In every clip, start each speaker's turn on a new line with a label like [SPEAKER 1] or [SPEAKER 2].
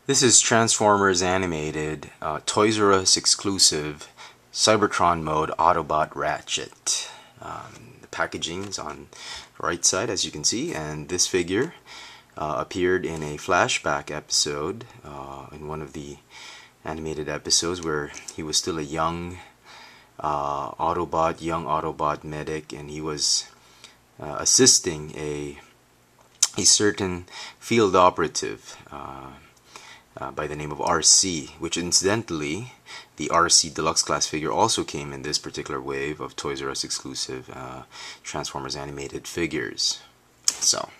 [SPEAKER 1] This is Transformers Animated, ToysRUs exclusive, Cybertron mode Autobot Ratchet. The packaging is on the right side, as you can see, and this figure appeared in a flashback episode, in one of the animated episodes where he was still a young Autobot medic, and he was assisting a certain field operative by the name of RC, which incidentally, the RC Deluxe Class figure also came in this particular wave of ToysRUs exclusive Transformers animated figures. So,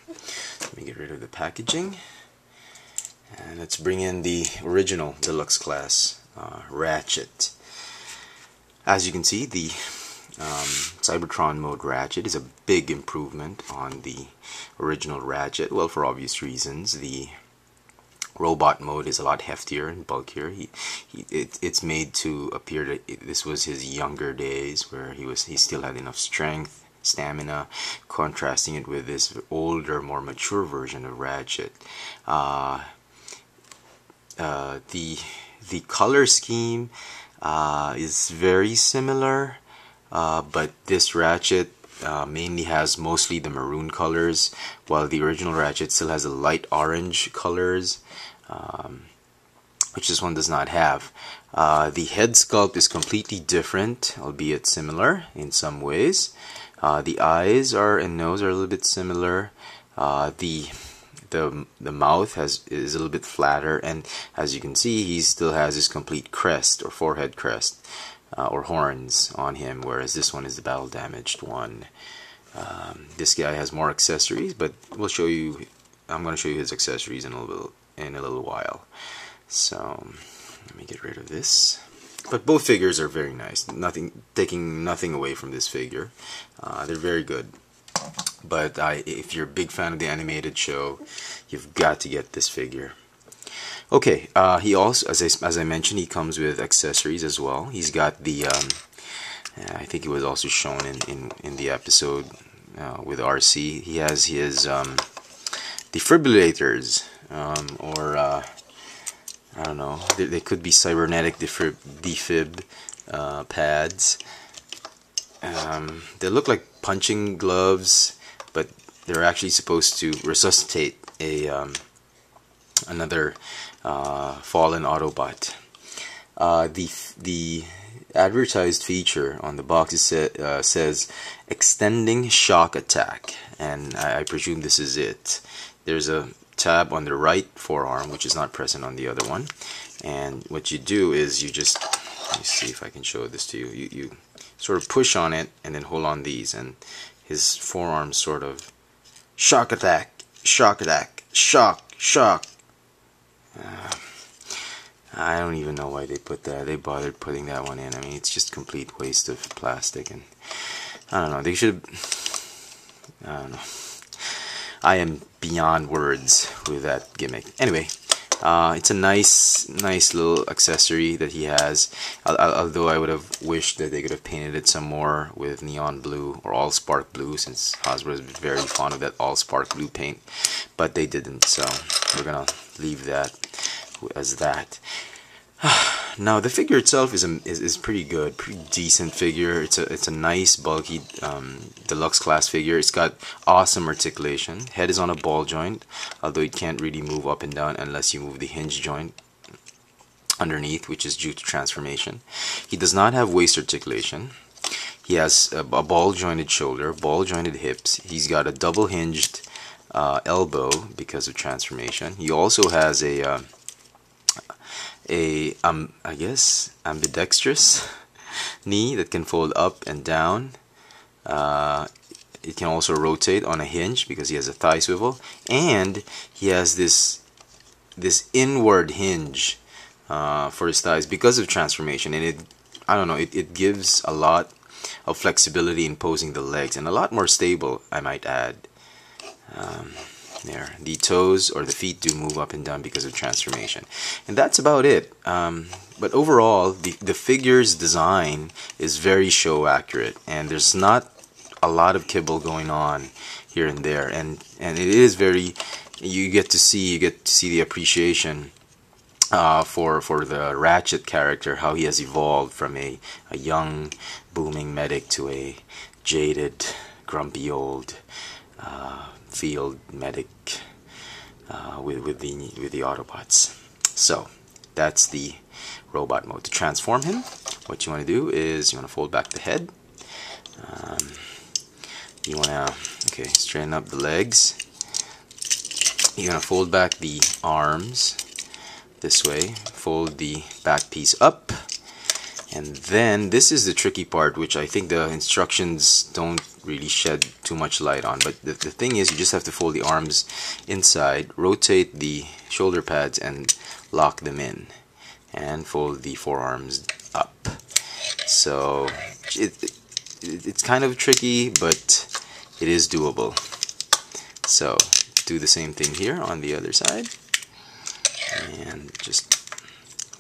[SPEAKER 1] let me get rid of the packaging, and let's bring in the original Deluxe Class Ratchet. As you can see, the Cybertron mode Ratchet is a big improvement on the original Ratchet. Well, for obvious reasons. The robot mode is a lot heftier and bulkier. It's made to appear that this was his younger days, where he still had enough strength, stamina, contrasting it with this older, more mature version of Ratchet. The color scheme is very similar, but this Ratchet mainly has mostly the maroon colors, while the original Ratchet still has the light orange colors, which this one does not have. The head sculpt is completely different, albeit similar in some ways. The eyes and nose are a little bit similar. The mouth is a little bit flatter, and as you can see, he still has his complete crest or forehead crest. Or horns on him, whereas this one is the battle damaged one. This guy has more accessories, but we'll show you. I'm going to show you his accessories in a little while. So let me get rid of this. But both figures are very nice. Taking nothing away from this figure. They're very good. But if you're a big fan of the animated show, you've got to get this figure. Okay, he also, as I mentioned, he comes with accessories as well. He's got the, I think it was also shown in the episode with RC. He has his defibrillators, or I don't know, they could be cybernetic defib pads. They look like punching gloves, but they're actually supposed to resuscitate another fallen Autobot. The advertised feature on the box says extending shock attack, and I presume this is it. There's a tab on the right forearm which is not present on the other one, and what you do is let me see if I can show this to you. You sort of push on it and then hold on these, and his forearm sort of shock attack, shock attack, shock. I don't even know why they put that. They bothered putting that one in. I mean, it's just complete waste of plastic, and I don't know. They should. I don't know. I am beyond words with that gimmick. Anyway, it's a nice little accessory that he has. Although I would have wished that they could have painted it some more with neon blue or all spark blue, since Hasbro is very fond of that all spark blue paint. But they didn't, so we're gonna leave that as that. Now the figure itself is pretty good, pretty decent figure. It's a nice bulky deluxe class figure. It's got awesome articulation. Head is on a ball joint, although it can't really move up and down unless you move the hinge joint underneath, which is due to transformation. He does not have waist articulation. He has a ball jointed shoulder, ball jointed hips. He's got a double hinged elbow because of transformation. He also has I guess ambidextrous knee that can fold up and down. It can also rotate on a hinge because he has a thigh swivel, and he has this inward hinge for his thighs because of transformation, and it gives a lot of flexibility in posing the legs, and a lot more stable, I might add. There, the toes or the feet do move up and down because of transformation, and that's about it. But overall, the figure's design is very show accurate, and there's not a lot of kibble going on here and there, and it is very, you get to see the appreciation for the Ratchet character, how he has evolved from a young, booming medic to a jaded, grumpy old field medic with the Autobots. So that's the robot mode. To transform him, what you want to do is you want to fold back the head. You want to straighten up the legs. You're going to fold back the arms this way, fold the back piece up, and then this is the tricky part, which I think the instructions don't really shed too much light on. But the thing is, you just have to fold the arms inside, rotate the shoulder pads and lock them in, and fold the forearms up. So it's kind of tricky, but it is doable. So do the same thing here on the other side, and just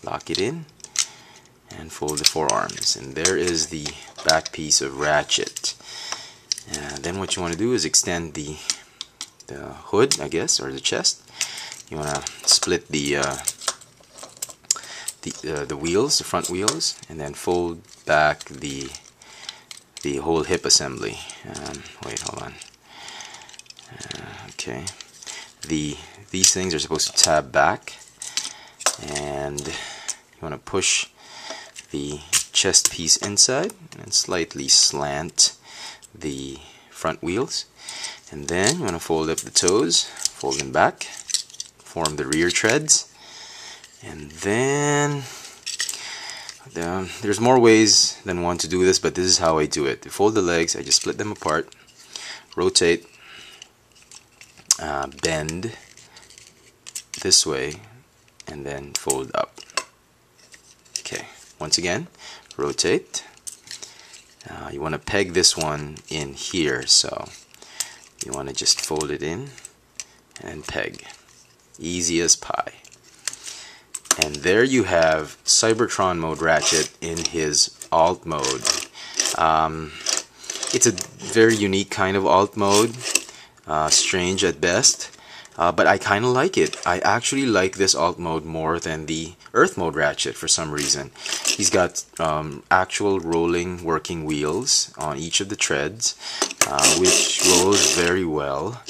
[SPEAKER 1] lock it in and fold the forearms, and there is the back piece of Ratchet. And then what you want to do is extend the hood, I guess, or the chest. You want to split the wheels, the front wheels, and then fold back the whole hip assembly. Wait, hold on. Okay, these things are supposed to tab back, and you want to push the chest piece inside and slightly slant the front wheels, and then you want to fold up the toes, fold them back, form the rear treads, and then there's more ways than one to do this, but this is how I do it. To fold the legs, I just split them apart, rotate, bend this way, and then fold up. Okay, once again, rotate. You want to peg this one in here, so you want to just fold it in and peg. Easy as pie. And there you have Cybertron mode Ratchet in his alt mode. It's a very unique kind of alt mode, strange at best, but I kind of like it. I actually like this alt mode more than the Earth mode Ratchet for some reason. He's got actual rolling working wheels on each of the treads, which rolls very well.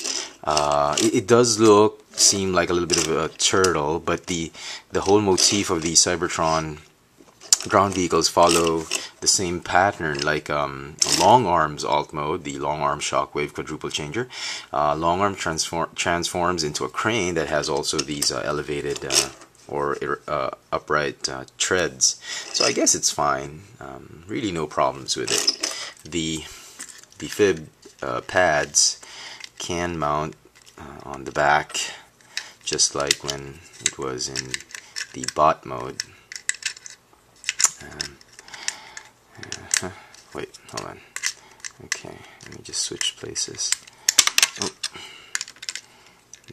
[SPEAKER 1] It does seem like a little bit of a turtle, but the whole motif of the Cybertron ground vehicles follow the same pattern, like long arms alt mode, the long arm shockwave quadruple changer. Long arm transforms into a crane that has also these elevated or upright treads. So I guess it's fine. Really no problems with it. The fib pads can mount on the back, just like when it was in the bot mode. Wait, hold on. Okay, let me just switch places. Oh.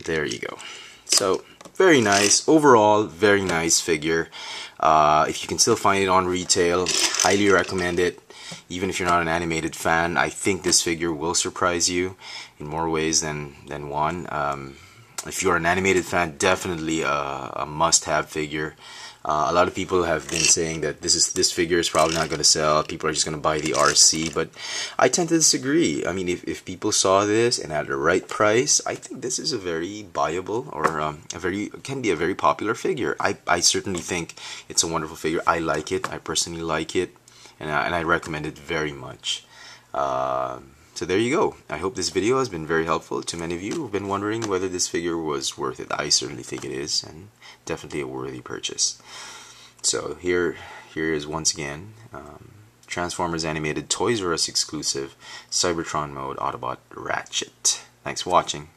[SPEAKER 1] There you go. So, very nice. Overall, very nice figure. If you can still find it on retail, highly recommend it. Even if you're not an animated fan, I think this figure will surprise you in more ways than one. If you're an animated fan, definitely a must-have figure. A lot of people have been saying that this figure is probably not going to sell. People are just going to buy the RC, but I tend to disagree. I mean, if people saw this and at the right price, I think this is a very buyable, or can be a very popular figure. I certainly think it's a wonderful figure. I like it. I personally like it, and I recommend it very much. So there you go. I hope this video has been very helpful to many of you who've been wondering whether this figure was worth it. I certainly think it is, and definitely a worthy purchase. So here is once again Transformers Animated ToysRUs exclusive Cybertron mode Autobot Ratchet. Thanks for watching.